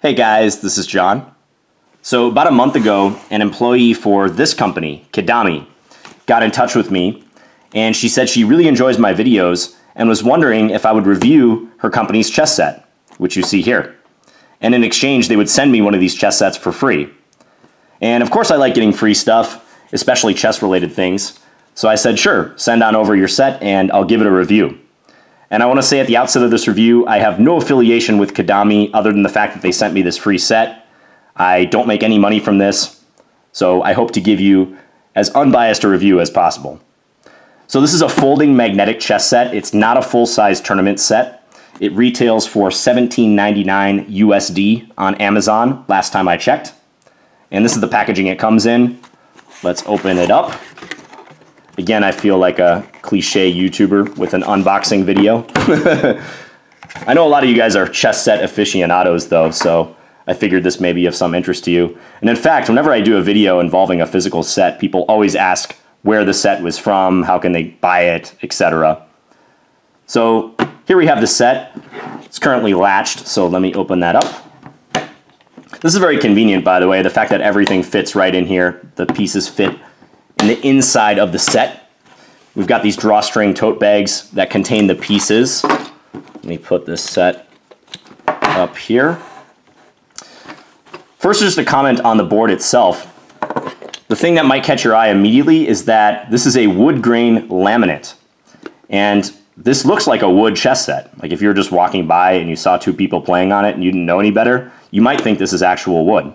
Hey guys, this is John. So about a month ago, an employee for this company, Kidami, got in touch with me, and she said she really enjoys my videos and was wondering if I would review her company's chess set, which you see here. And in exchange, they would send me one of these chess sets for free. And of course I like getting free stuff, especially chess-related things. So I said, sure, send on over your set and I'll give it a review. And I want to say at the outset of this review, I have no affiliation with Kidami other than the fact that they sent me this free set. I don't make any money from this, so I hope to give you as unbiased a review as possible. So this is a folding magnetic chess set. It's not a full-size tournament set. It retails for $17.99 USD on Amazon last time I checked. And this is the packaging it comes in. Let's open it up. Again, I feel like a cliche YouTuber with an unboxing video. I know a lot of you guys are chess set aficionados though, so I figured this may be of some interest to you. And in fact, whenever I do a video involving a physical set, people always ask where the set was from, how can they buy it, etc. So here we have the set. It's currently latched, so let me open that up. This is very convenient, by the way, the fact that everything fits right in here. The pieces fit in the inside of the set. We've got these drawstring tote bags that contain the pieces. Let me put this set up here. First, just a comment on the board itself. The thing that might catch your eye immediately is that this is a wood grain laminate. And this looks like a wood chess set. Like if you were just walking by and you saw two people playing on it and you didn't know any better, you might think this is actual wood.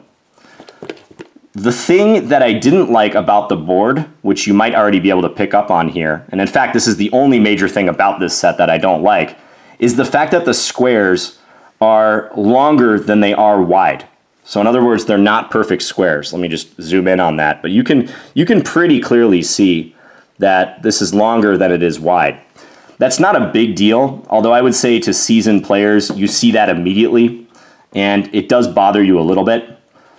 The thing that I didn't like about the board, which you might already be able to pick up on here, and in fact this is the only major thing about this set that I don't like, is the fact that the squares are longer than they are wide. So in other words, they're not perfect squares. Let me just zoom in on that. But you can pretty clearly see that this is longer than it is wide. That's not a big deal, although I would say to seasoned players, you see that immediately, and it does bother you a little bit.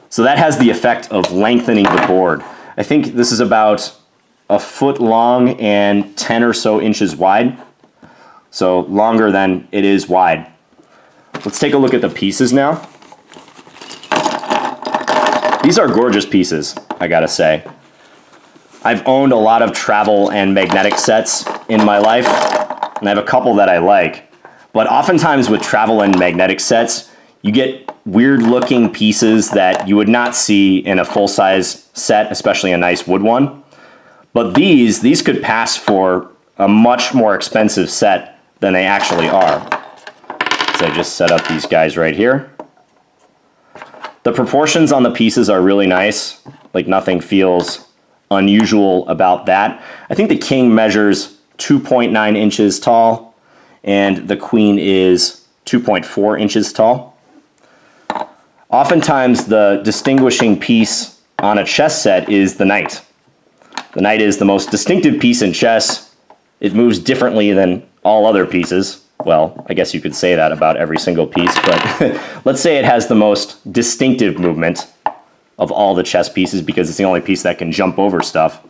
So that has the effect of lengthening the board. I think this is about a foot long and 10 or so inches wide. So longer than it is wide. Let's take a look at the pieces now. These are gorgeous pieces, I gotta say. I've owned a lot of travel and magnetic sets in my life, and I have a couple that I like. But oftentimes with travel and magnetic sets, you get weird looking pieces that you would not see in a full-size set, especially a nice wood one. But these could pass for a much more expensive set than they actually are. So I just set up these guys right here. The proportions on the pieces are really nice, like nothing feels unusual about that. I think the king measures 2.9 inches tall and the queen is 2.4 inches tall. Oftentimes the distinguishing piece on a chess set is the knight. The knight is the most distinctive piece in chess. It moves differently than all other pieces. Well, I guess you could say that about every single piece, but let's say it has the most distinctive movement of all the chess pieces because it's the only piece that can jump over stuff.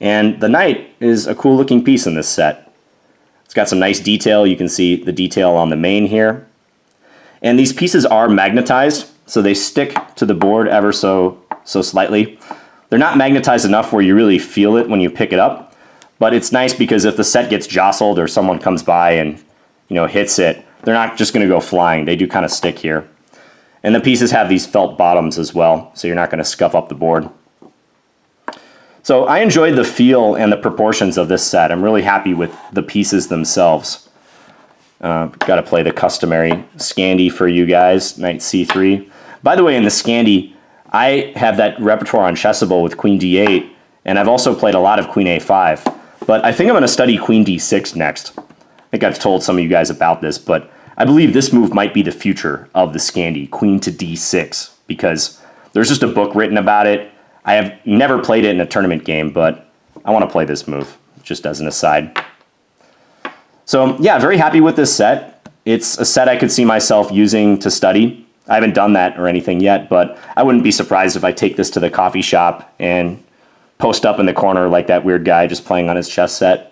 And the knight is a cool looking piece in this set. It's got some nice detail. You can see the detail on the mane here. And these pieces are magnetized, so they stick to the board ever so slightly. They're not magnetized enough where you really feel it when you pick it up, but it's nice because if the set gets jostled or someone comes by and hits it, they're not just going to go flying. They do kind of stick here. And the pieces have these felt bottoms as well, so you're not going to scuff up the board. So I enjoyed the feel and the proportions of this set. I'm really happy with the pieces themselves. Got to play the customary Scandi for you guys, knight c3. By the way, in the Scandi, I have that repertoire on Chessable with queen d8, and I've also played a lot of queen a5. But I think I'm going to study queen d6 next. I think I've told some of you guys about this, but I believe this move might be the future of the Scandi, queen to d6, because there's just a book written about it. I have never played it in a tournament game, but I want to play this move, just as an aside. So yeah, very happy with this set. It's a set I could see myself using to study. I haven't done that or anything yet, but I wouldn't be surprised if I take this to the coffee shop and post up in the corner like that weird guy just playing on his chess set.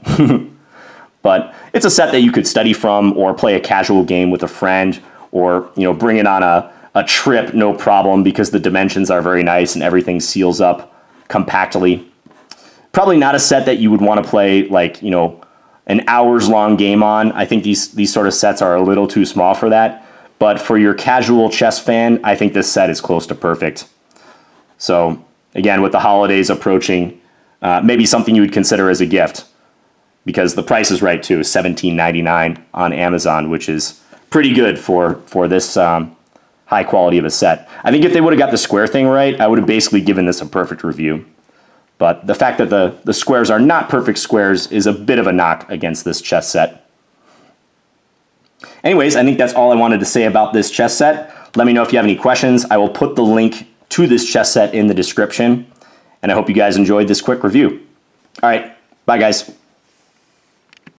But it's a set that you could study from or play a casual game with a friend or bring it on a trip, no problem, because the dimensions are very nice and everything seals up compactly. Probably not a set that you would want to play like, you know, an hours long game on. I think these sort of sets are a little too small for that. But for your casual chess fan, I think this set is close to perfect. So again, with the holidays approaching, maybe something you would consider as a gift, because the price is right too, $17.99 on Amazon, which is pretty good for this high quality of a set. I think if they would have got the square thing right, I would have basically given this a perfect review. But the fact that the squares are not perfect squares is a bit of a knock against this chess set. Anyways, I think that's all I wanted to say about this chess set. Let me know if you have any questions. I will put the link to this chess set in the description. And I hope you guys enjoyed this quick review. All right, bye guys.